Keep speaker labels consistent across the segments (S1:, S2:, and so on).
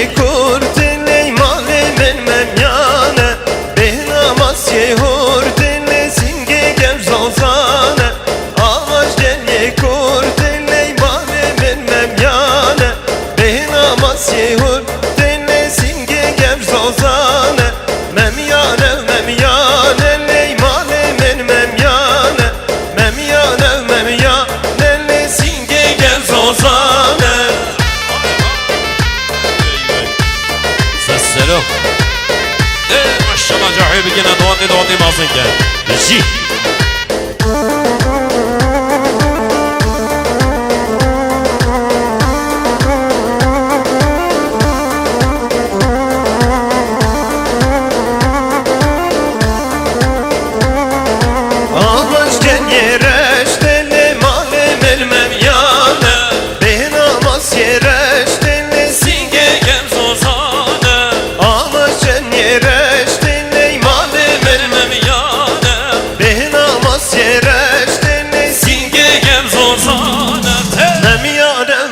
S1: kurtele male men memyane Behnamas ye hurtele singe gem zozane Avaş gel kurtele male men memyane Behnamas ye hurtele singe gem zozane Memyane memyane ley male men memyane Memyane memyane ley singe gem zozane
S2: سلام ماشاءالله جاهي بقينا دواني مازن كان جي
S1: Ağaç yereştele male melmem yane Behnamas yereştele singe gem zozane Ağaç yereştele male melmem yane Behnamas yereştele singe gem zozane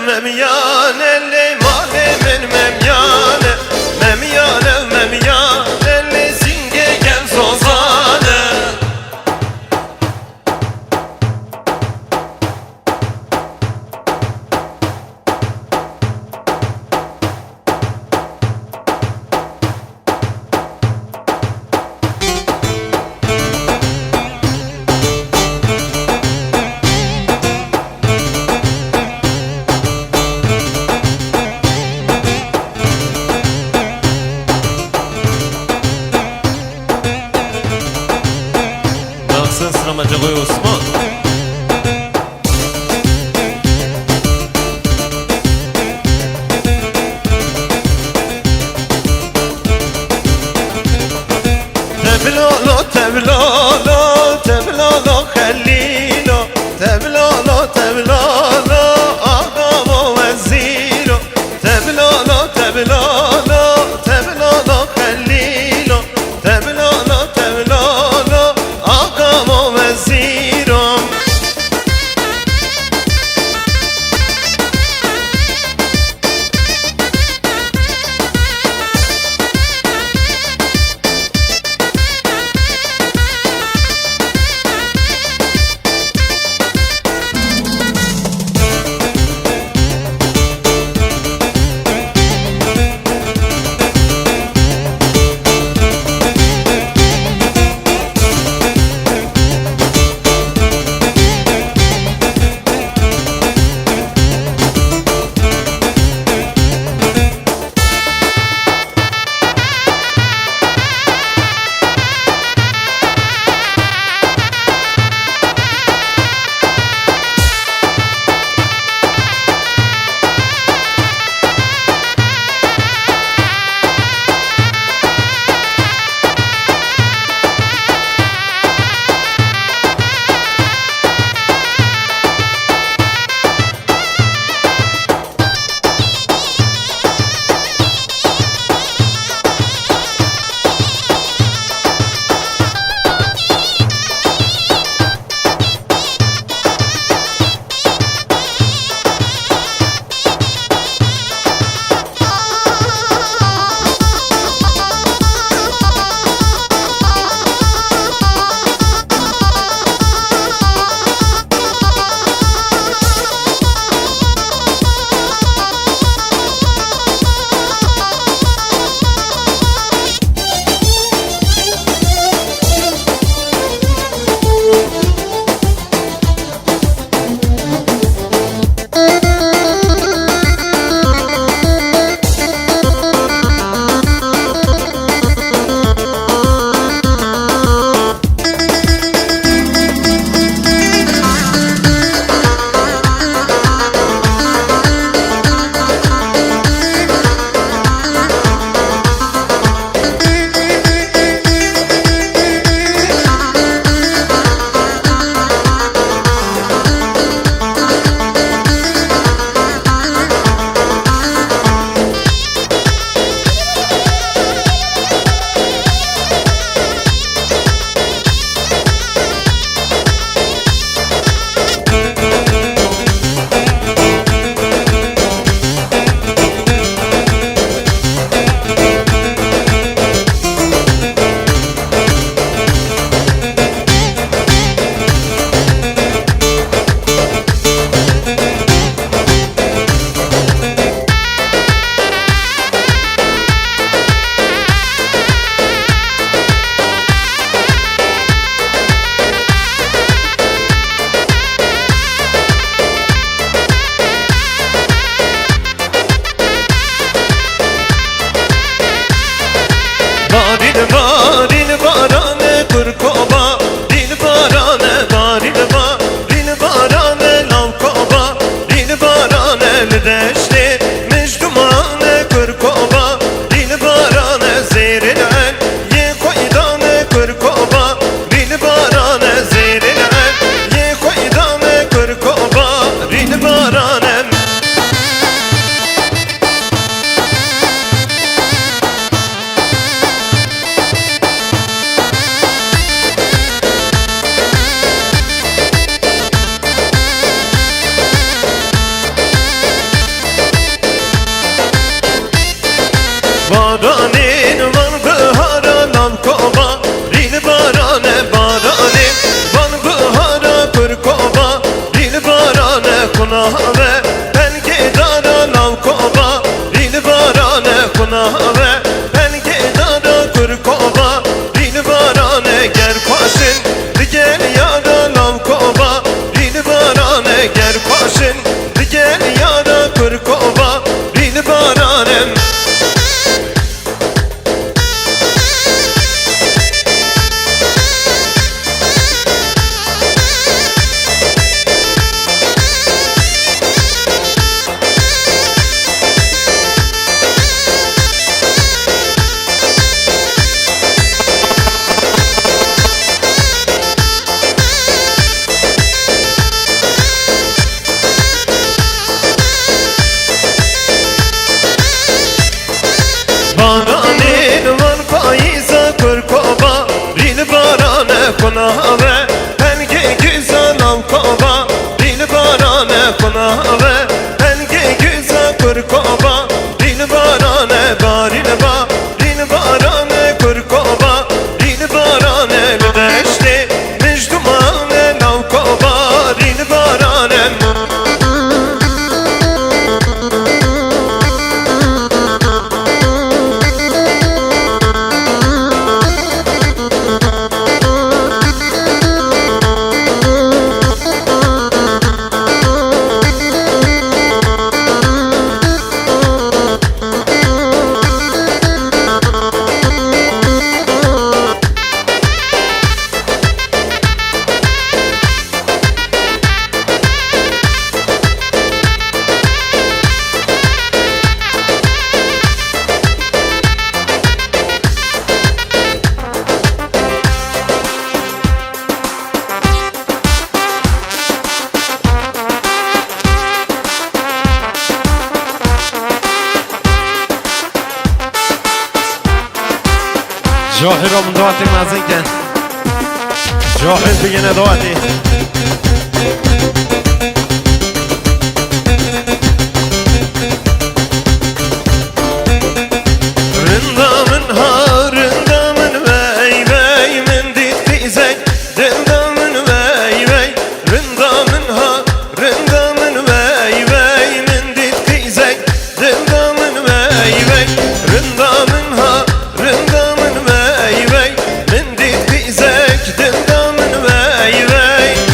S1: Memyane le male melmem yane Memyane le singe gem zozane
S2: Nasılsın sıramacı koy Osman
S1: Teblolo, teblolo, teblolo, Khalilo Teblolo, teblolo, ağamo veziro Teblolo, teblolo, teblolo, Khalilo Teblolo, teblolo, ağamo veziro لدشتی مجدومان کرکوبا بیل باران زیرلن یه خویدان کرکوبا بیل باران زیرلن یه خویدان کرکوبا بیل بارانم بارانین وان بهارا نام کوبا بیل بارانه بارانین وان بهارا کرکوبا بیل بارانه کناوه پنگی دارا نام کوبا بیل بارانه کناوه پنگی دارا کرکوبا بیل بارانه گر پاشن دیگر یارا نام کوبا بیل بارانه گر پاشن دیگر یارا کرکوبا بیل بارانه بارانین وان پاییزا کرکوبا بیل بارانه کناوه پنگی güzel نام کوبا بیل بارانه کناوه پنگی güzel کرکوبا بیل بارانه بارین با بیل بارانه کرکوبا بیل بارانه لدشتی مجدومان نام کوبا بیل بارانه جاهل را من دعاتی مزین کن جاهل بگنه دعاتی رندامن ها رندامن وی وی من دید خیزک رندامن وی وی رندامن ها رندامن وی وی من دید خیزک رندامن وی وی رندامن ها رندامن وی وی من دید خیزک رندامن وی وی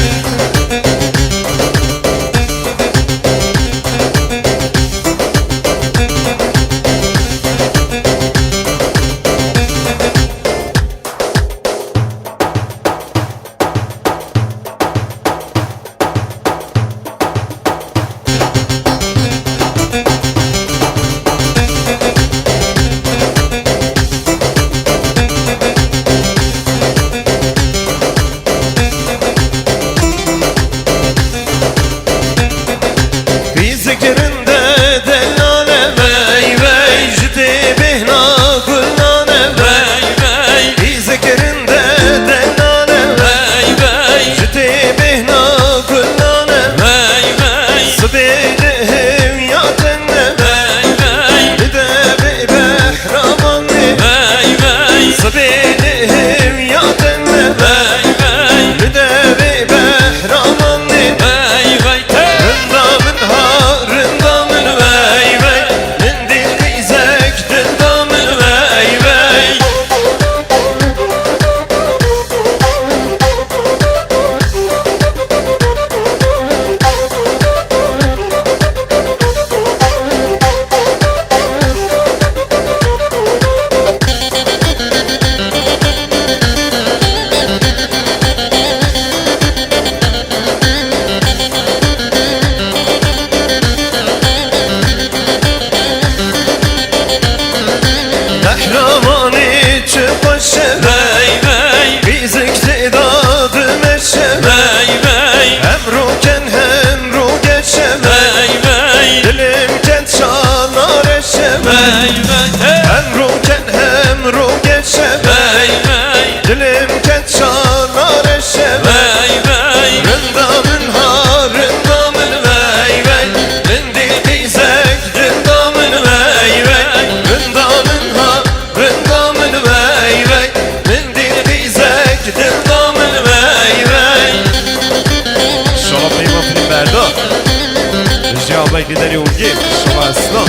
S1: نگی شما اسلام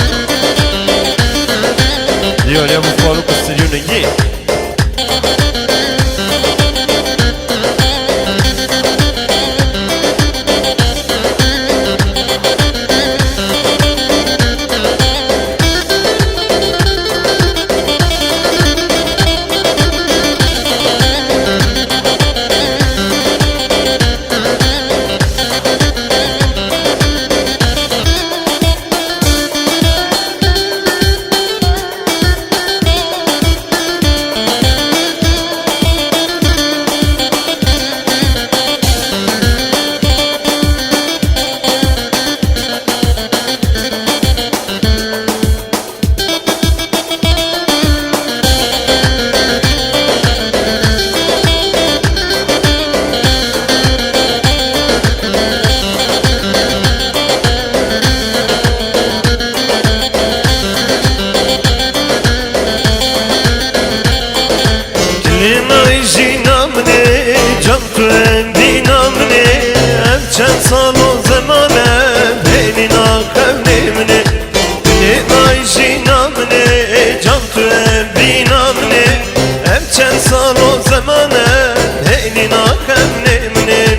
S1: دیاریا bu Faruk استریو نگی چند سال و زمانه بینی ناکرنیمنه نای جینامنه جان تو بینامنه چند سال و زمانه بینی ناکرنیمنه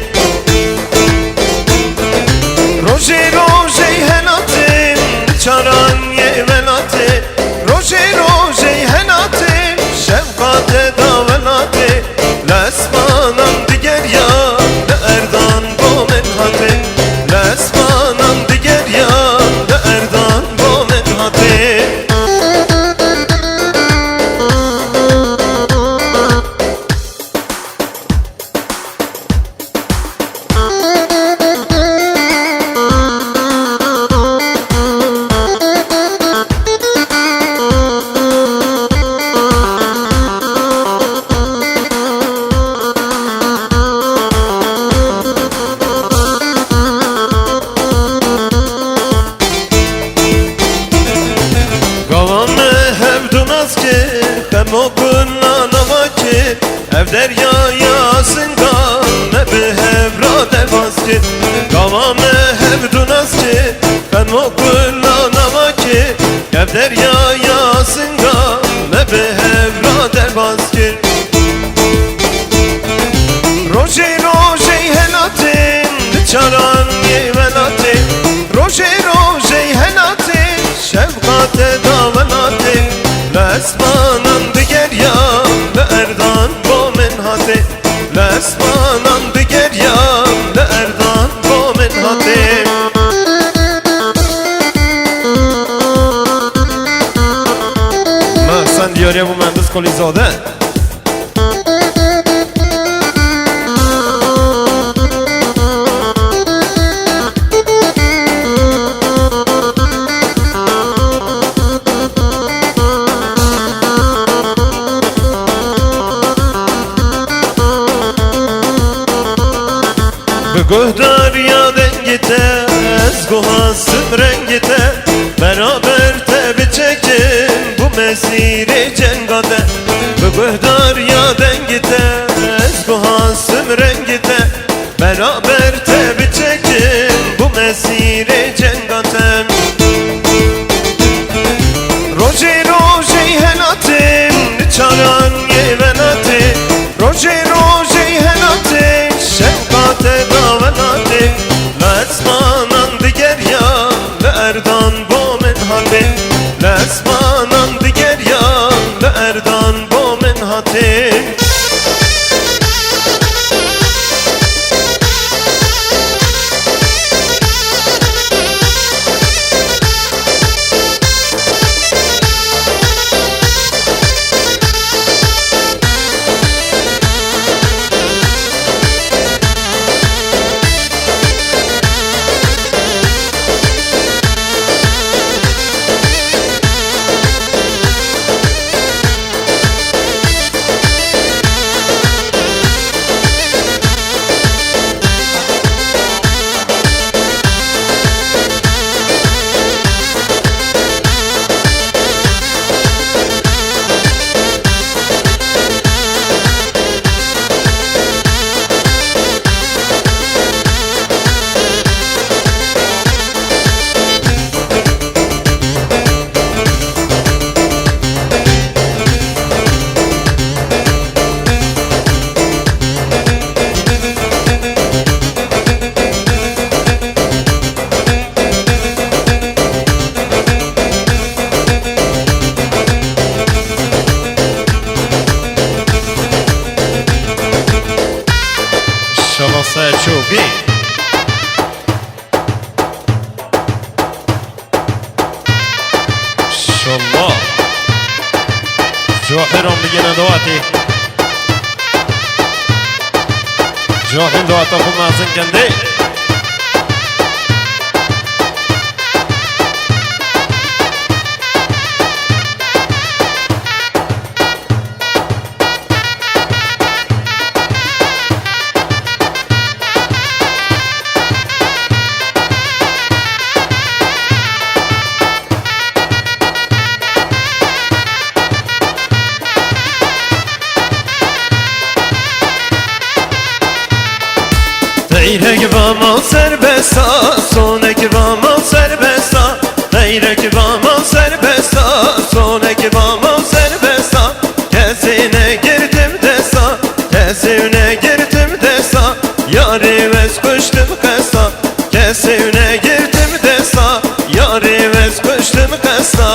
S1: روژی روژی هناتیم چاران یه ولاته روژی روژی هناتیم شفقات داولاته لسمانم دیگر یا اردان لسمانم دیگر یا اردان با منحاته Hem okunla namaki Ev deryaya singan Ne bi hevra devazki Kavame hev dunazki Hem okunla namaki Ev deryaya singan Ne bi hevra devazki Roji roji helatin Çaran ye velatin Roji roji helatin Şefkate davelatin Lesmanan diger ya Erdan bu menhati Lesmanan diger ya Erdan bu menhati Mahsen diyor ya bu mühendis Kolizade Göhdar ya dengite Ezguhasın rengite Beraber tebi çekin Bu mesire cengade Göhdar ya dengite Ezguhasın rengite Beraber tebi çekin Bu mesire cengade Roji roji henatim Çaran ye venati Roji roji henatim Şefkate davenati Lesmanan diger ya Erdan bu menhati Lesmanan diger ya Erdan bu menhati
S2: MashaAllah. جاهرم بگیرن دواتی جاهر دواتا خود مازن کنده
S1: غیرک vamo serbesta, sonek vamo serbesta. غیرک vamo serbesta, sonek vamo serbesta. Kesine girdim desa, kesine girdim desa. Yari vez kuştum kesta, kesine girdim desa. Yari vez kuştum kesta.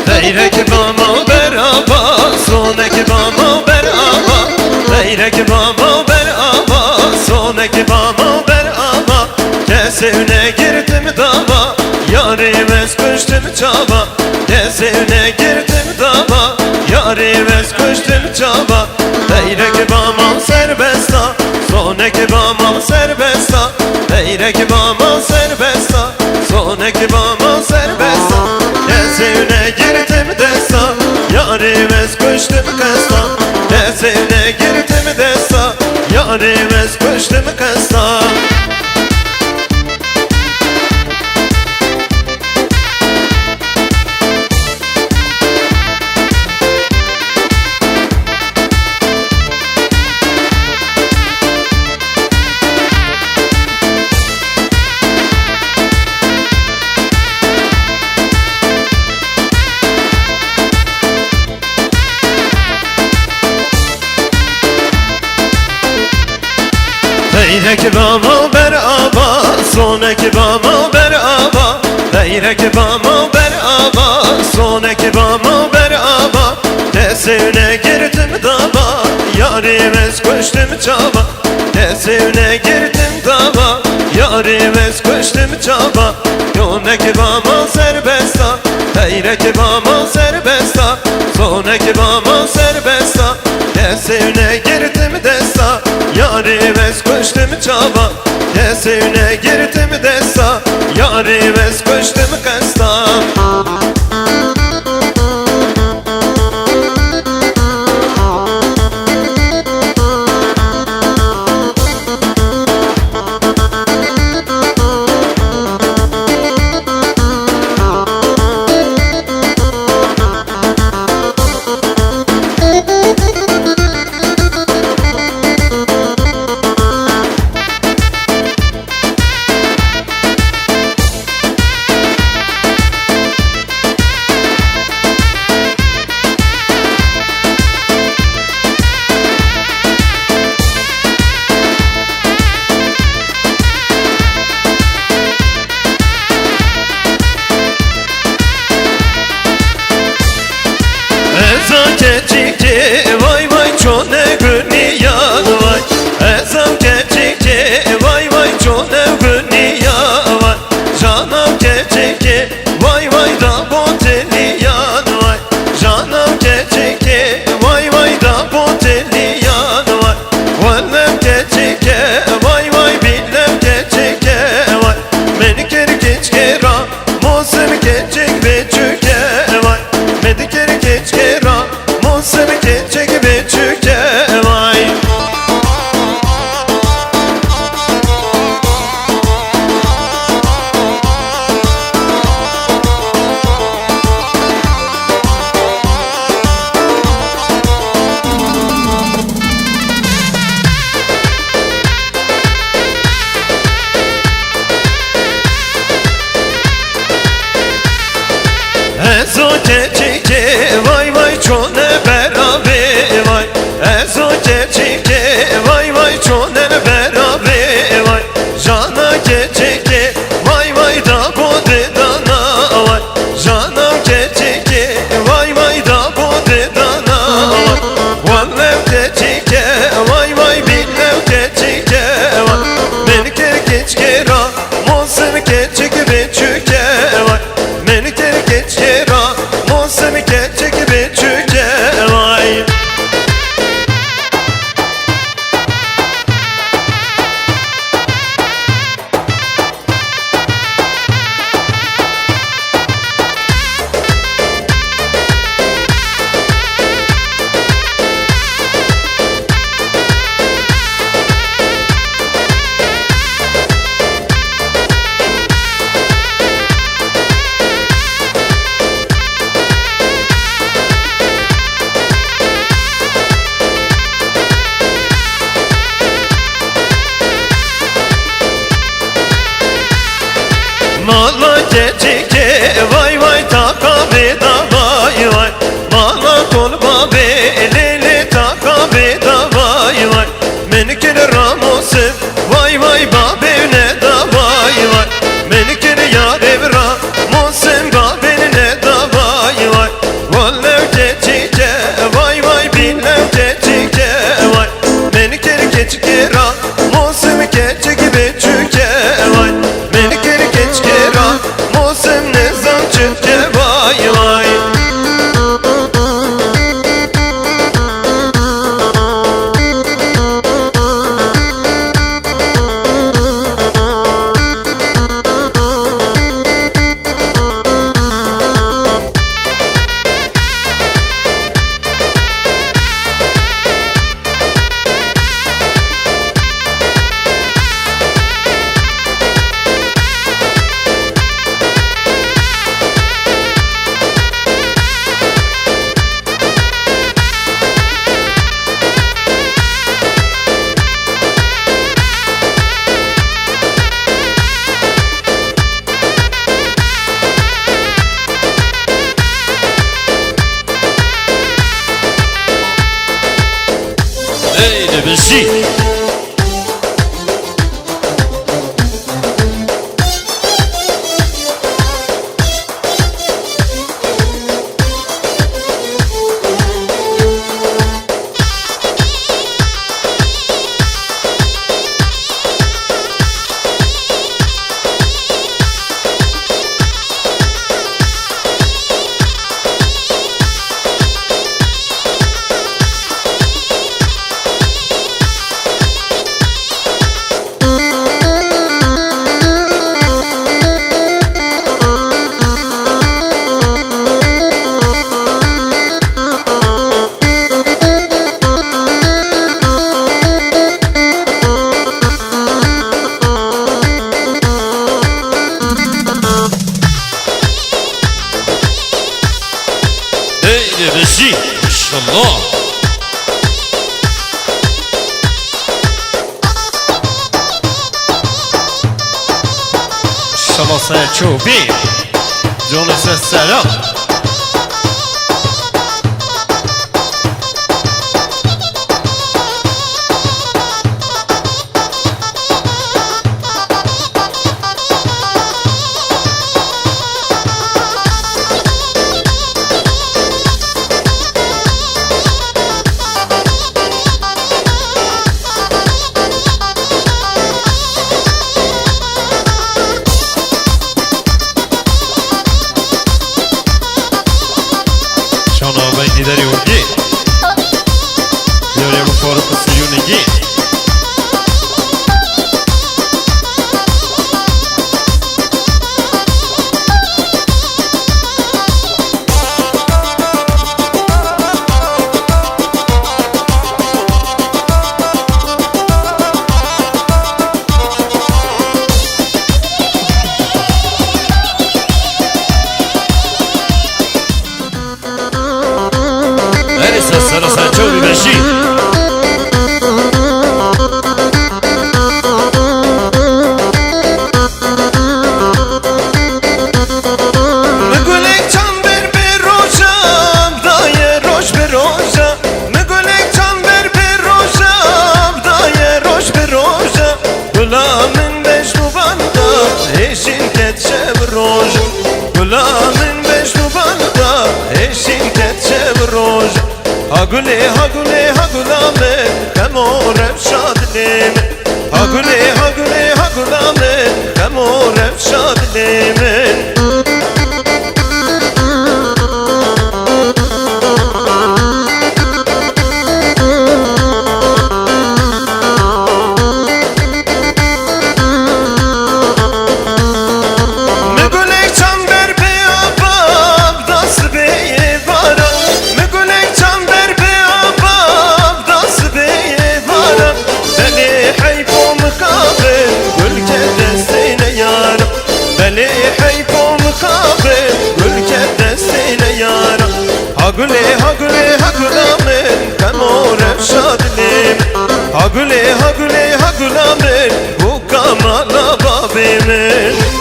S1: غیرک vamo beraba, sonek vamo beraba. غیرک vamo beraba, sonek vamo beraba. Kesine girdim dava, yarime kuştum çaba. Kesine girdim dava, yarime kuştum çaba. غیرک vamo serbesta, sonek vamo serbesta. غیرک vamo serbesta, sonek vamo serbesta. Kesine girdim desa, yarime kuştum kesta. Kesine girdim desa, yarime kuştum kesta. غیرک vamo beraba, sonek vamo beraba. غیرک vamo beraba, sonek vamo beraba. Kesine girdim dava, yarime kuştum çaba. Kesine girdim dava, yarime kuştum çaba. Yonek vamo serbesta, غیرک vamo serbesta. Sonek vamo serbesta. Kesine girdim desa, yarime kuştum çaba. Kesine girdim desa, yarime kuştum kesta. Ezan keçikçi vay vay çone gülniyan vay. Ezan keçikçi vay vay çone gülniyan vay. Canım keçikçi vay vay da boteliyan vay. Canım keçikçi vay vay da boteliyan vay. Vallem keçikçi vay vay billem keçikçi vay. Menikeri keçkera mosem keçik ve çüke vay. Medikeri keçkera mosem keçik
S2: بشی بشی ماشاءالله شلاسه چوبی جونس سلام دیداری اونگی یاری با فاروق سیونگی سلام سنچوبی بشی
S1: مگولک چنبر به روشم دای روش به روشم مگولک چنبر به روشم دای روش به روشم گلامن بشنو بنده هشین کتشه به روشم گلامن بشنو بنده هشین کتشه به روشم هاگولی هاگولی هاگولامه کمورم شادلیم هاگولی هاگولی هاگولامه کمورم شادلیم هاگولی هاگولی هاگولامن کمورم شادلیم هاگولی هاگولی هاگولامن بو کامالا بابیمن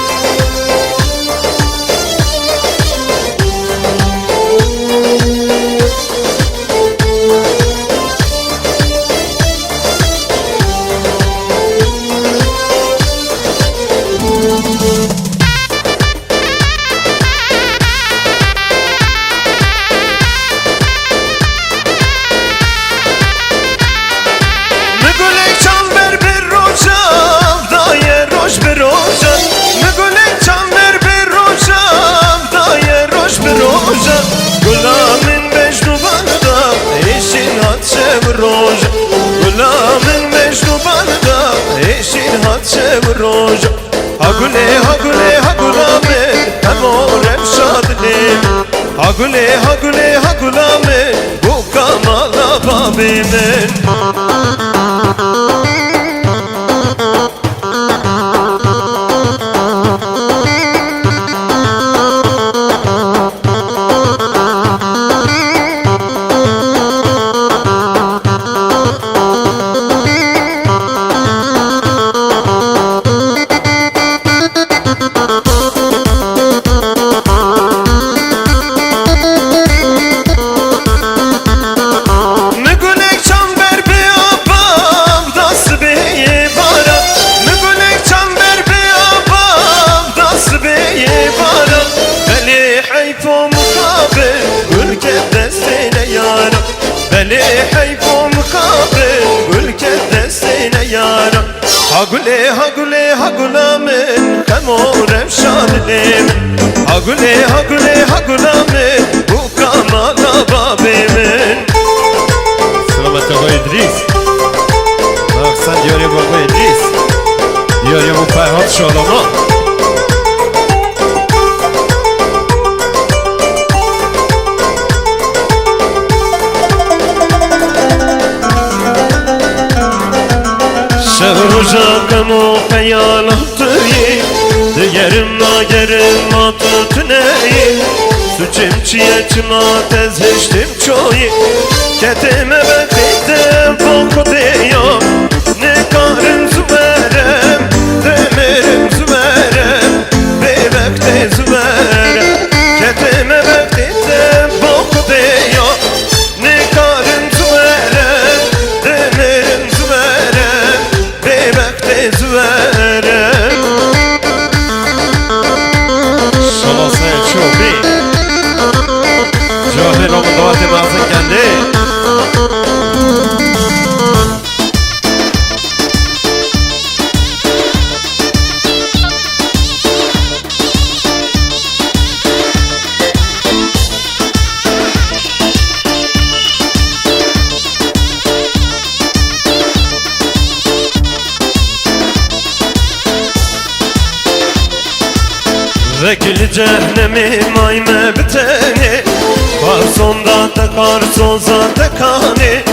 S1: Gulamin mecnu banda eşin hatşe roj Gulamin mecnu banda eşin hatşe roj Hagule hagule hagulame kamorem şadlim Hagule hagule hagulame bu kamala babimin
S2: Geli heyfon kabrin Gülken destine yaram Hagule hagule hagulamin Hemor efşadilim Hagule hagule hagulamin Bu kamala babimin
S1: Selamet Baba İdris. Bak sen diyor ya Baba İdris. Diyor ya bu Ferhat Şalama.
S2: Şevrucakım o hayalattı Diyerim nagerim atı tüneyi Süçüm çiyeçim ateziştim çoğu Ketime bekledim boku diyor Ne karım züverem Demirim züverem Bebekte züverem Ketime bekledim boku diyor Ne karım züverem Demirim züverem Bebekte züverem
S1: Şalasaya çok iyi. Cahil olun doğatı mazın kendi.
S2: Vekil cehennemi mayme biteni Kar sonda te kar soza te kani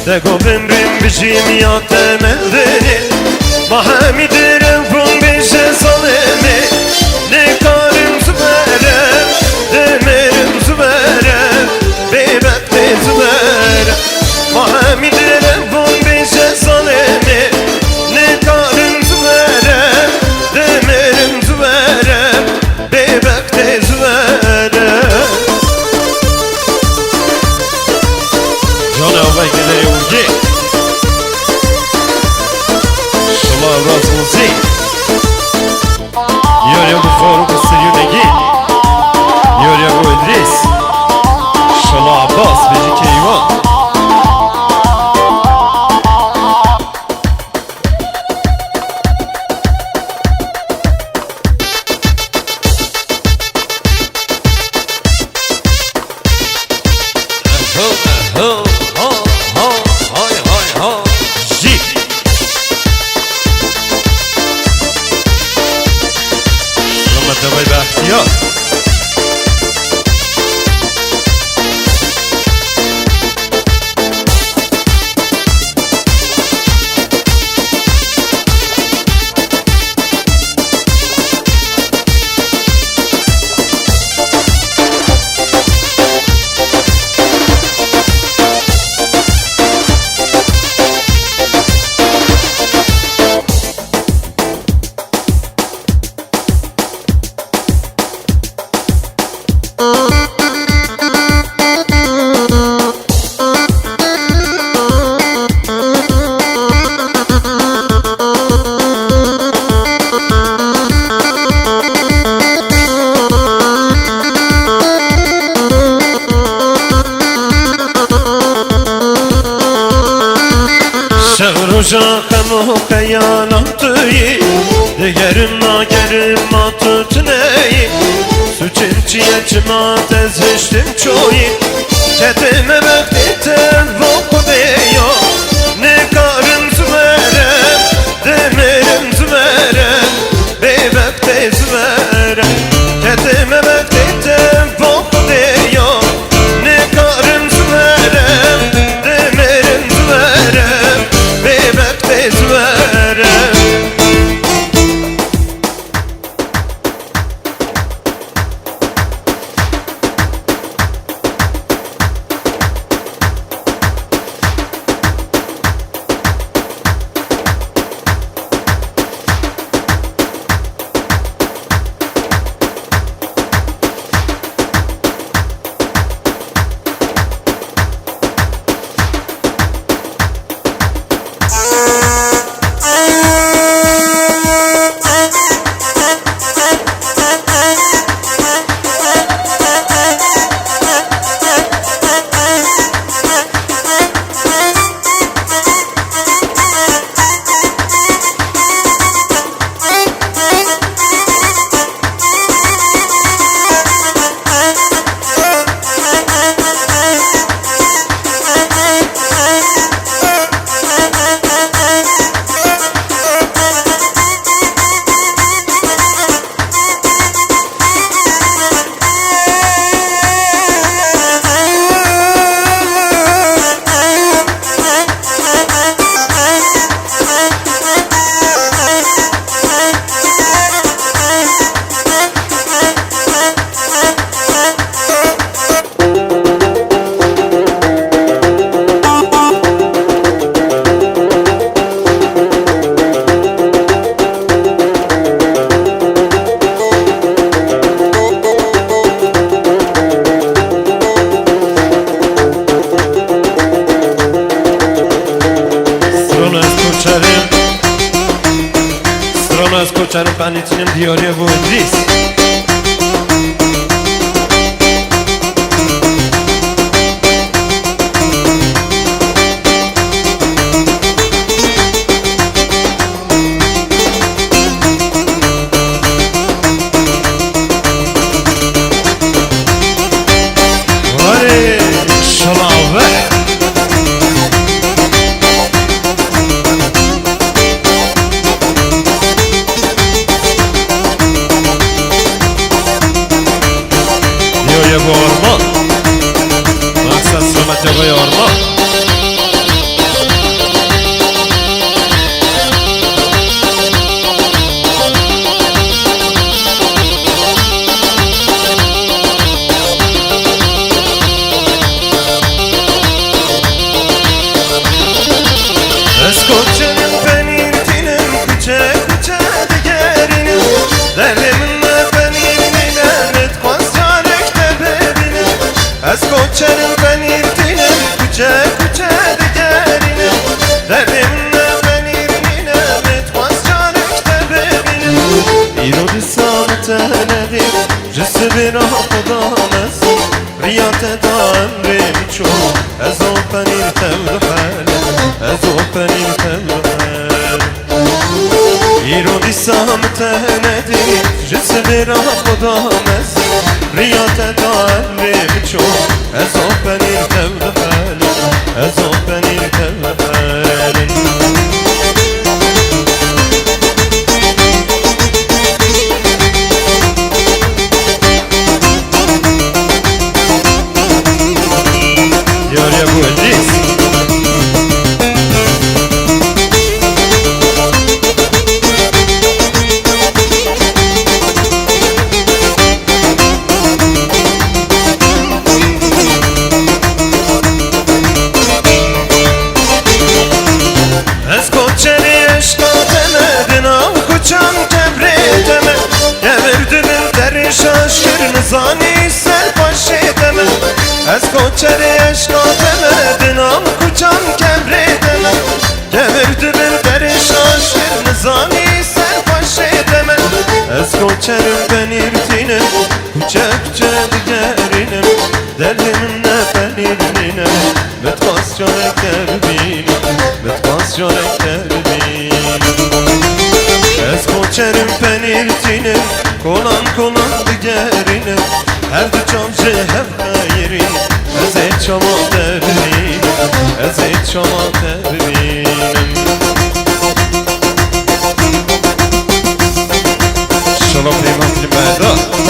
S2: Te gobim bim bijim ya te mevdeni Mahamidirim bun bişe salimi Ne karım züverem Demirim züverem Bebekte züverem Mahamidirim bun bişe salimi Ne karım züverem Demirim züverem Bebekte züverem
S1: Canı Baba İdris'e vurdu. Şala razı olsun. Diyor ya bu Faruk Siriyunegi. Diyor ya bu İdris. Şala Abbas Beci Keyvan. Selamet Baba İdris.
S2: Şevrucakım o hayalattı Diyerim nagerim atı tüneyi Süçüm çiyeçim ateziştim çoğu Ketime bekledim boku diyor Ne karım züverem Demirim züverem Bebekte züverem Ketime bekledim boku diyor Ne karım züverem Demirim züverem Bebekte züverem koçerim Strona az koçerim ben içinim diyor ya bu İdris Vay şalave diyor ya bu orman Maksat selamet ya bu orman
S1: Eskoçenin penirtinin küçe küçe diğerinin Deliminle penirine metmaz canekte bebinin Eskoçenin penirtinin küçe küçe diğerinin Deliminle penirine metmaz canekte bebinin İrodi samtenedir Cüsü bir apodanız Riyate da emrim çok Ez o penir tevhel Ez o penir tevhel İrodi samtenedir Cüsü bir apodanız Riyate da emrim çok Ez o penir tevhel Ez o penir tevhel
S2: diyor ya bu İdris
S1: Eskoçeri eşkateme Dinav kuçan kebreteme Devirdimin deri şaşkır Nizani serpaşeteme Eskoçeri eşkateme Dinav kuçan kebreteme Devirdimin deri şaşkır Nizani serpaşeteme Eskoçerim penirtine Kuçe kuçe diğerinim Delimle penirline Metkas çörek derbinim Metkas çörek derbinim Eskoçerim penirtine Kolan kolan diğerinim Her du çamcı hem hayrin Ezet çama derbinim Ezet çama derbinim
S2: Şalom peyman film bende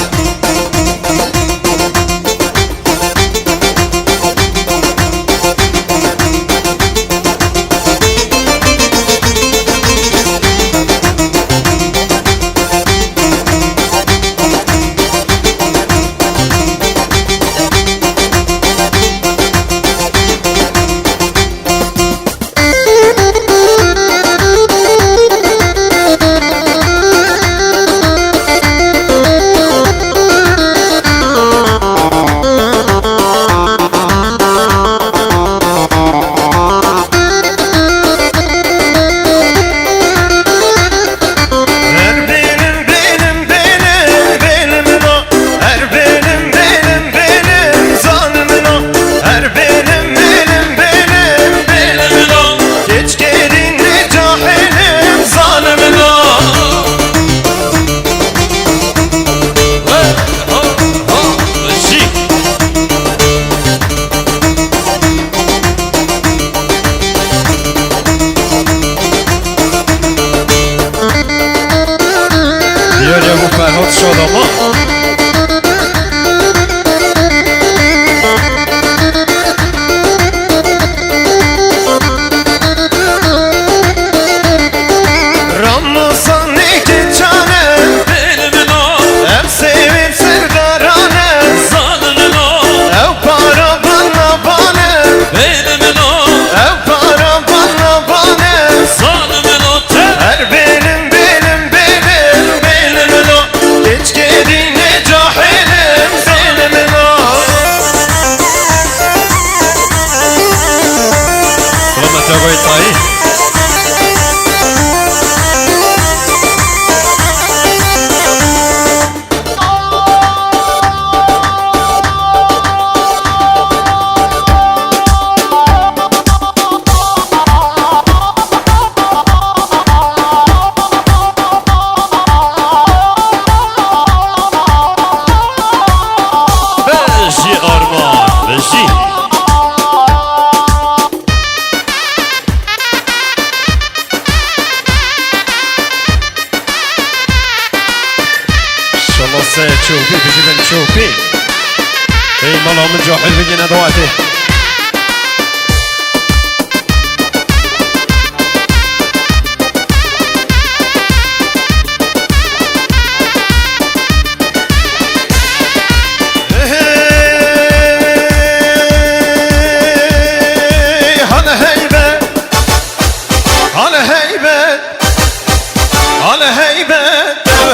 S1: شوفي بجيب نشوفي اي مالا من جوحل بجينا دواتي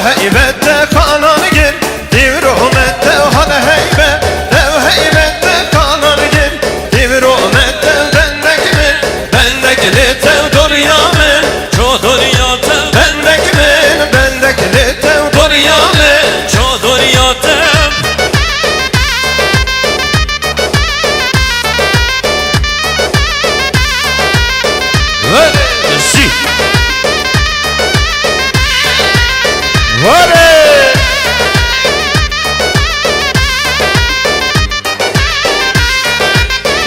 S2: Heybette kananı gir Divir rahmette hala heybet Dev heybette kananı gir Divir rahmette bendeki mi Bendeki li tev doriyamı Ço doriyatı Bendeki mi Bendeki li tev doriyamı Ço doriyatı
S1: Si Vare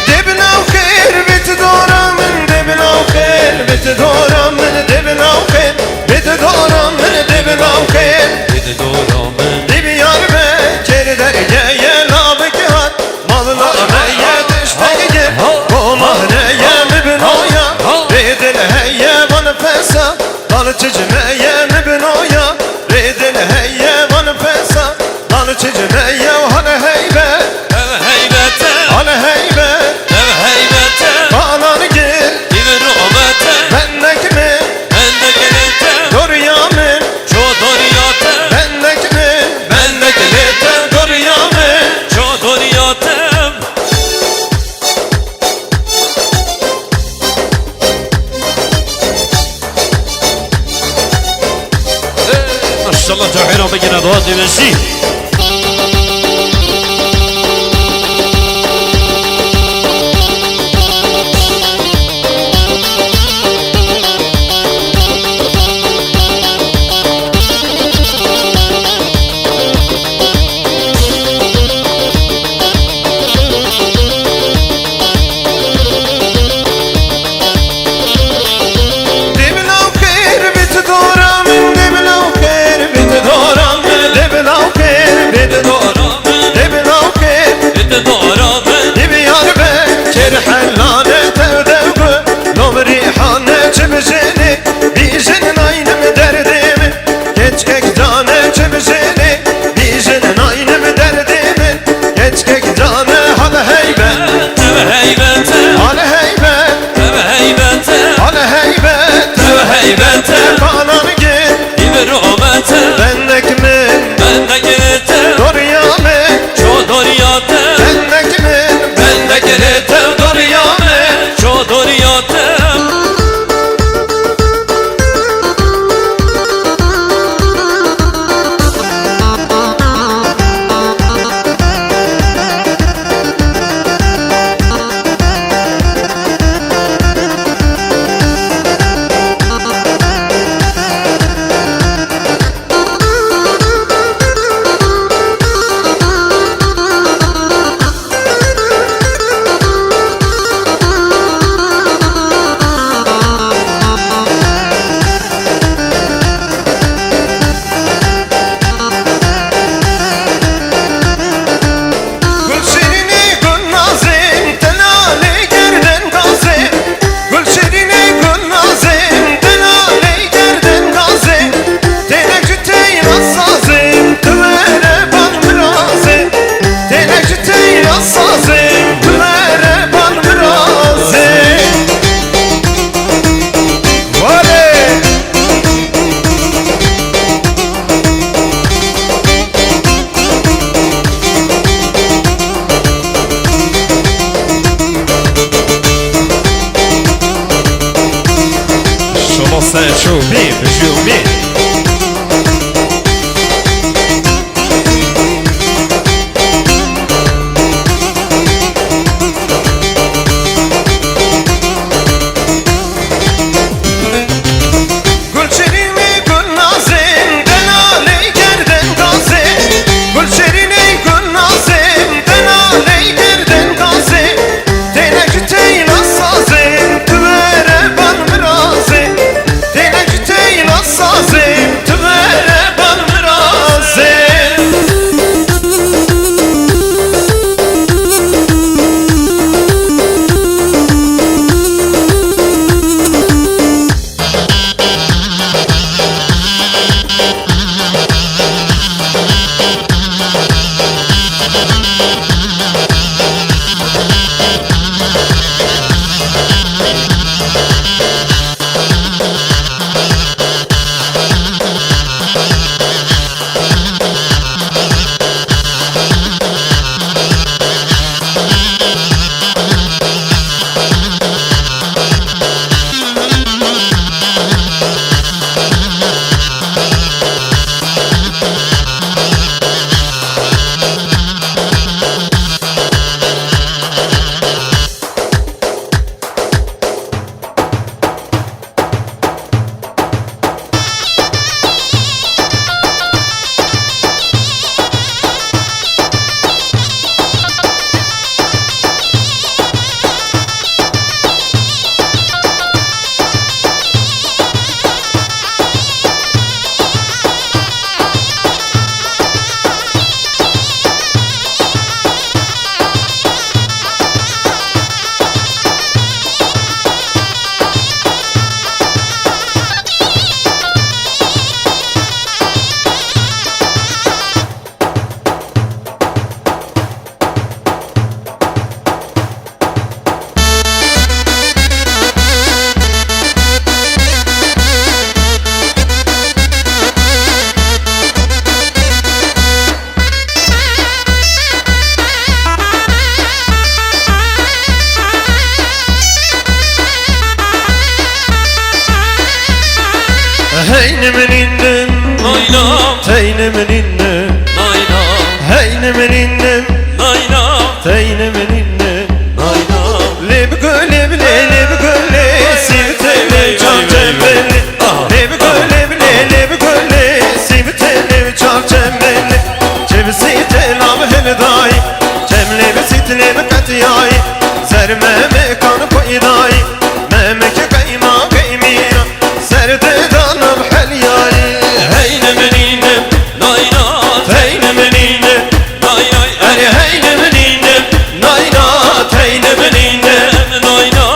S2: Dibna khir bit doramın Dibna khir bit doramın Dibna khir bit doramın Dibna khir bit doramın Dibi yar be keri dergeye labı ki hat Malına heye düşteki gir Komah neye mübinoya Redil heye bana fesa Dalı çicmeye mübinoya Redil heye bana fesa Dalı çicmeye hala heybet Heybete hala heybet Heybete Kananı gir Divir rahmete Bendeki mi Bendeki lite Doriyamın Ço doriyatı Bendeki mi Bendeki lite Doriyamın Ço doriyatı
S1: Maşallah جوحل بجينا دواتي بسي
S2: Heybete kananı gir Divir rahmete Bendeki mi Bendeki lite Doriyamı Ço doriyatı Bendeki mi Bendeki lite Doriyamı Ço doriyatı
S1: شوفي بجيوبي
S2: Sazı هينم نينم
S3: Nayna
S2: هينم نينم
S3: Nayna
S2: تينم نينم
S3: Nayna
S2: لبقولي بلي لبقولي سيبتني جمجملي لبقولي بلي لبقولي سيبتني جمجملي جبسيتي لابهن داي جملي بسيتني بكتياي سرمه مكان قيداي ممك قيما قيمينا سرد دانا بحلياي
S3: Heyne meninem Nayna
S2: هينم نينم
S3: Nayna
S2: أري هينم نينم ناينا هينم نينم
S3: Nayna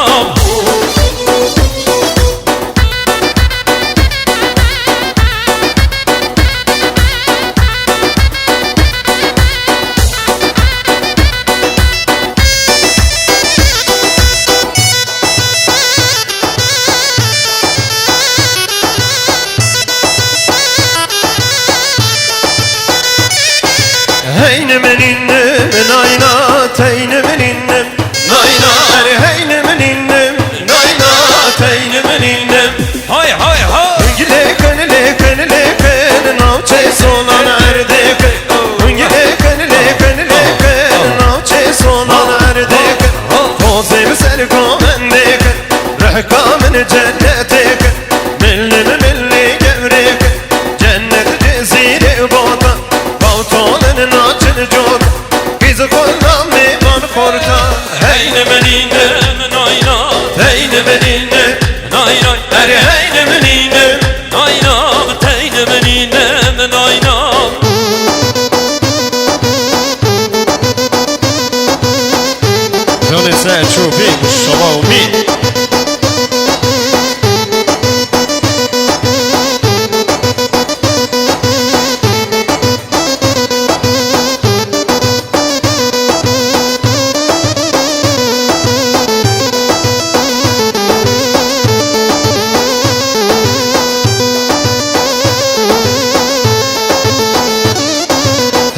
S2: هينم نينم ناينا هينم نينم ناينا أري هينم نينم ناينا هينم نينم
S3: Hay hay hay
S2: Ungileken leken leken navçe solan erdek Ungileken leken leken navçe solan erdek Toze biser kamendek Rehkamın cennetek Milli milli gevrek Cennet cezire bota Bavtonun naçın jok Bizi kollam mevan korta
S3: Heyne meninem Nayna
S2: Heyne benine
S3: Nayna
S2: Eri heyne benine
S3: Nayna Heyne meninem Nayna
S1: Johnny said true big شما امید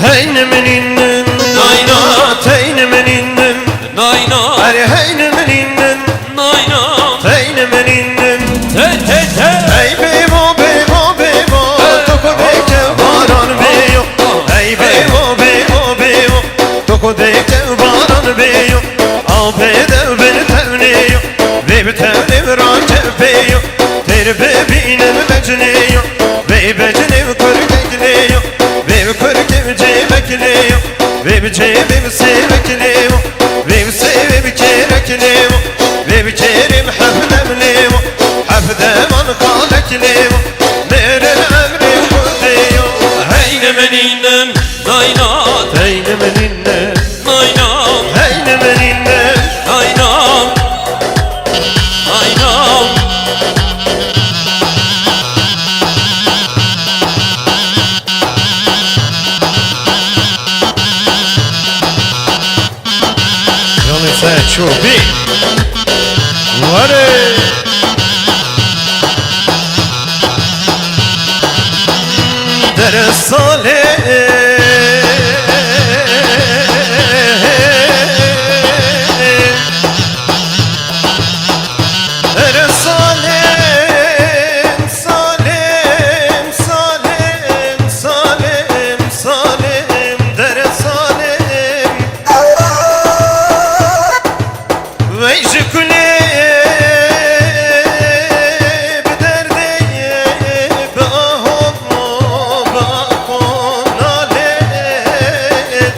S2: هينم نينم ناينا هينم نينم
S3: Nayna
S2: أري هينم نينم
S3: Nayna
S2: هينم نينم
S3: Hey hey hey
S2: Hey bebo bebo bebo Toko deke varan beyo Hey bebo bebo bebo Toko deke varan beyo Alpede beni tevniyo Ve bir tevnim rakep beyo Terbe binem mecniyo Ve becnim kırk ekliyo Ve bir kırk evci bekliyo Ve bir cebim sevekliyo Ve bir sevim kerekliyo Ve bir kerim haflemliyo حفظه من قالك ليه مير العمر خذيه
S3: Heyne meninem Nayna
S2: هين منينا
S3: Nayna
S2: هين منينا
S3: Nayna Nayna
S1: Johnny said true big What
S2: در الصالح در الصالح صالح صالح صالح صالح در الصالح ويش كلي بدردي باهم باكون عليه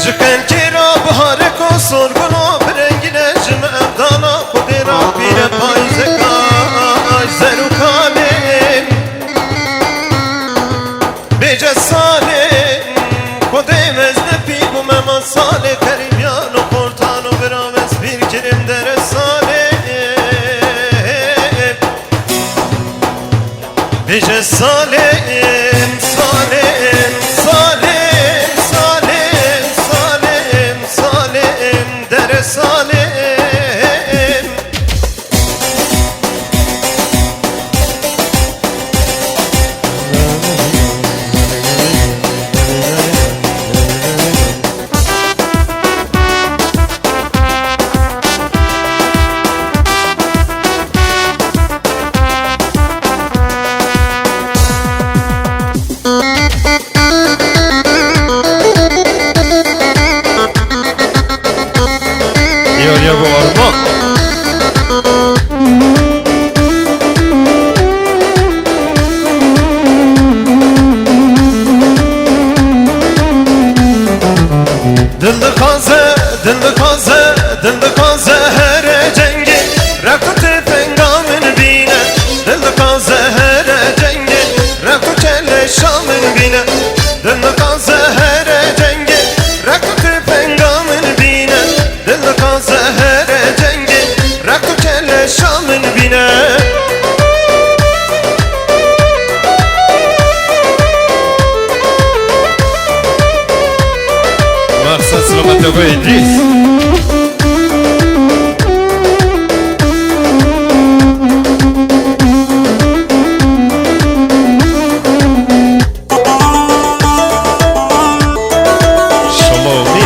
S2: جكن كيرا بهارك وصرغنو برنجنا جمع دانا خدي ربي ربايزك زرو كامل بيجا صالح خدي مزنبي بمما صالح كريم يانو قرطانو برامز bir kirim dere صالح بيجا صالح صالح صالح صالح صالح صالح dere صالح
S1: Diyor ya bu orman.
S2: Dildi kaze, dildi kaze, dildi kaze her cengi Rakı tefengamın bine Dildi kaze her cengi Rakı kelle şamın bine Dildi kaze her cengi Rakı tefengamın bine Dildi kaze her cengi Rakı kelle şamın bine
S1: Maksat selamet Ego İdris. Şalomi.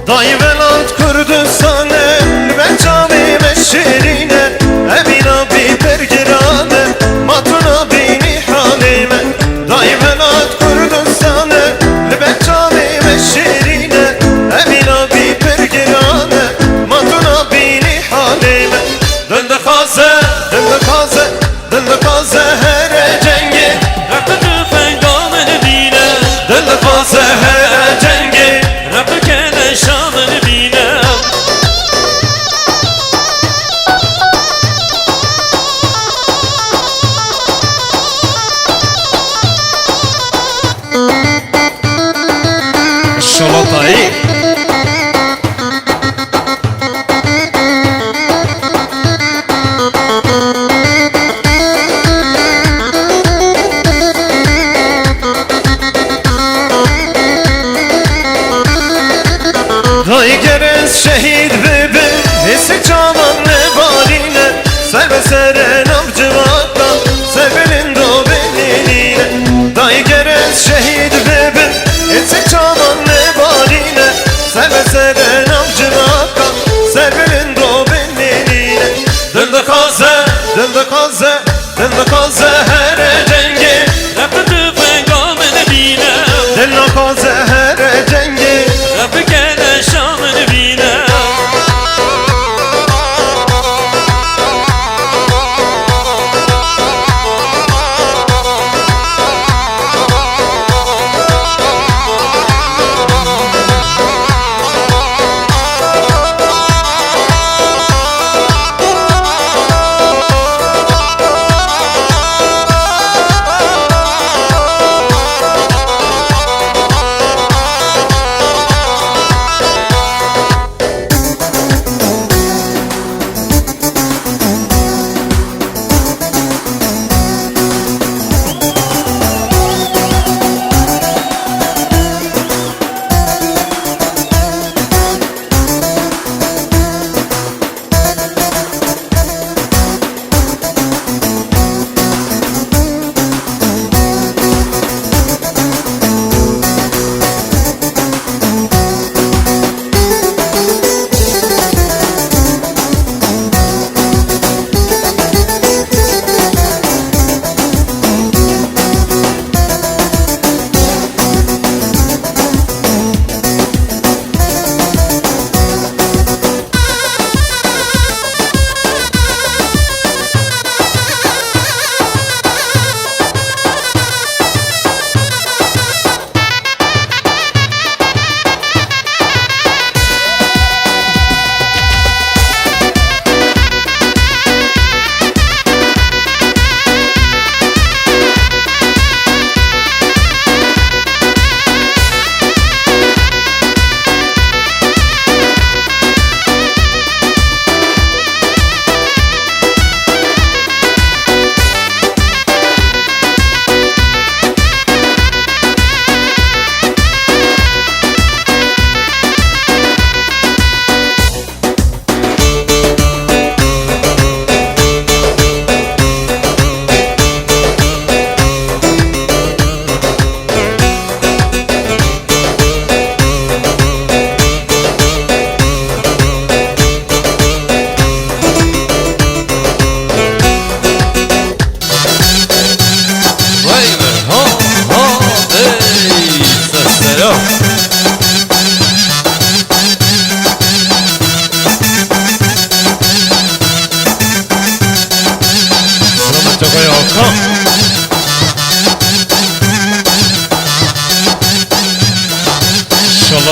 S2: Dayı velat Kürdistan'e Ben cami meşirine Emin abi pergirane Matun abi nihalime Dayı velat Kürdistan'e Ben cami meşirine Emin abi pergirane Matun abi nihalime Döndü kaze, döndü kaze Döndü kaze her cengi
S3: Rakı tüfengamın bine
S2: Döndü kaze her cengi
S3: Rakı kele şamın bine
S1: Şalatayı.
S2: Dayı gerez şehit bebe Hesi çaman ne baline Serve seren avcıvattan Sevenin do belinine Dayı gerez şehit bebe Hesi çaman ne baline Serve seren avcıvattan Sevenin do belinine Dildi kaze, dildi kaze Dildi kaze her cengi
S3: Rakı tüfengamın bine
S2: Dildi kaze her cengi
S3: Rakı kele şamın bine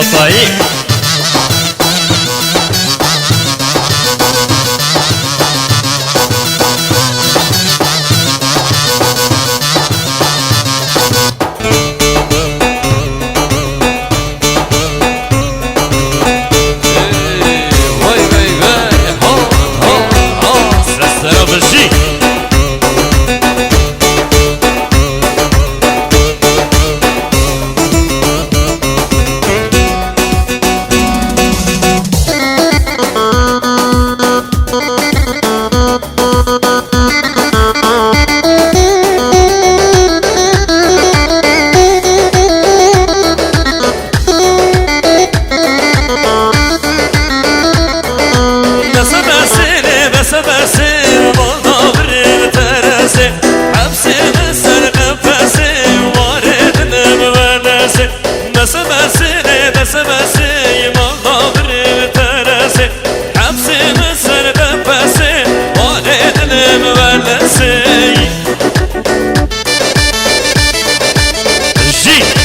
S1: Papayı
S3: Vay vay vay ha ha ha
S1: Sesler alıcı
S3: Besebesin bana bir teresi Hepsini sen nefesi var edinim velesi Besebesin bana bir teresi Hepsini sen nefesi var edinim velesi
S1: Jit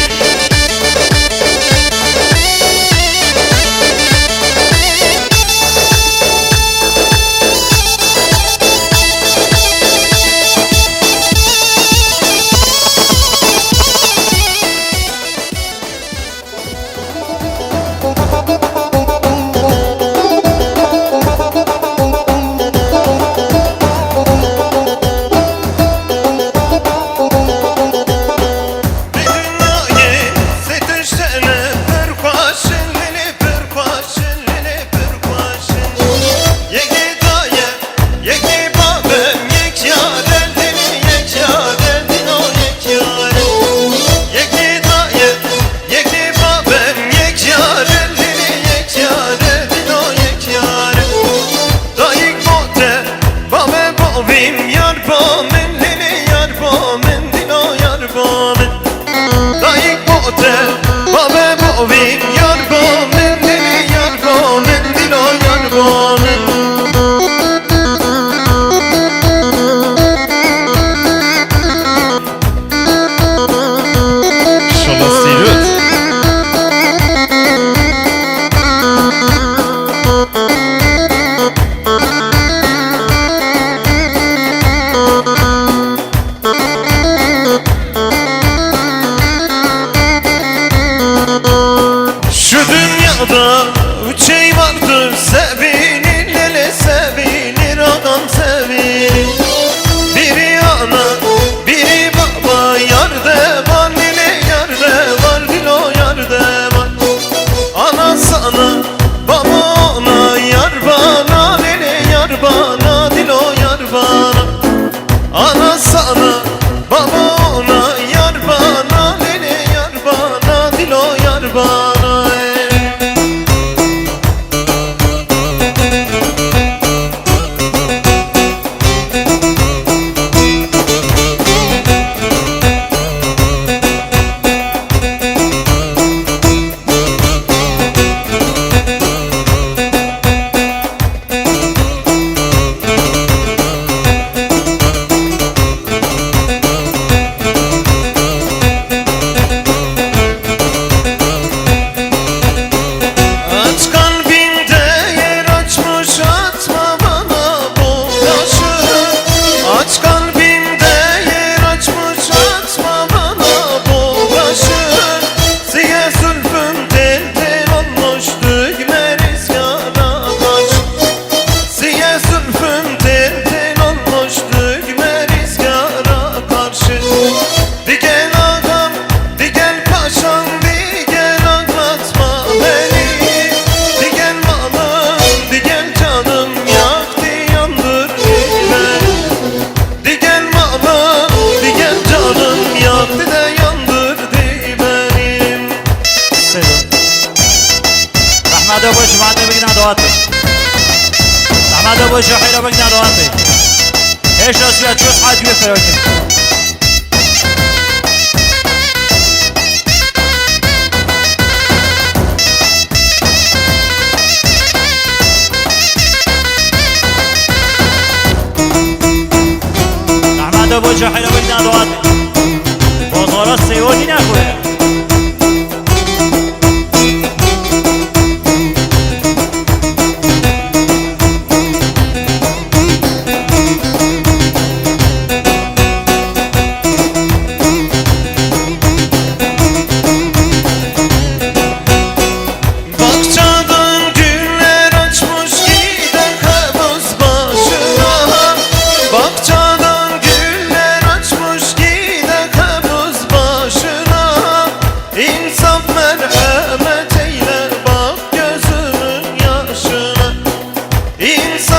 S2: Şu dünyada üç şey vardır sevinir lele sevinir adam sevinir Biri ana biri baba yar var lele yar var dilo yar var Ana sana baba ona yar bana lele yar bana dilo yar bana Ana sana baba ona yar bana lele yar bana dilo yar bana
S4: أبو شحيرة بقنا رواتي إيش أسيا شو حد يفرقني أحمد أبو شحيرة بقنا رواتي وصورة سيوني ناكوية
S2: İnsan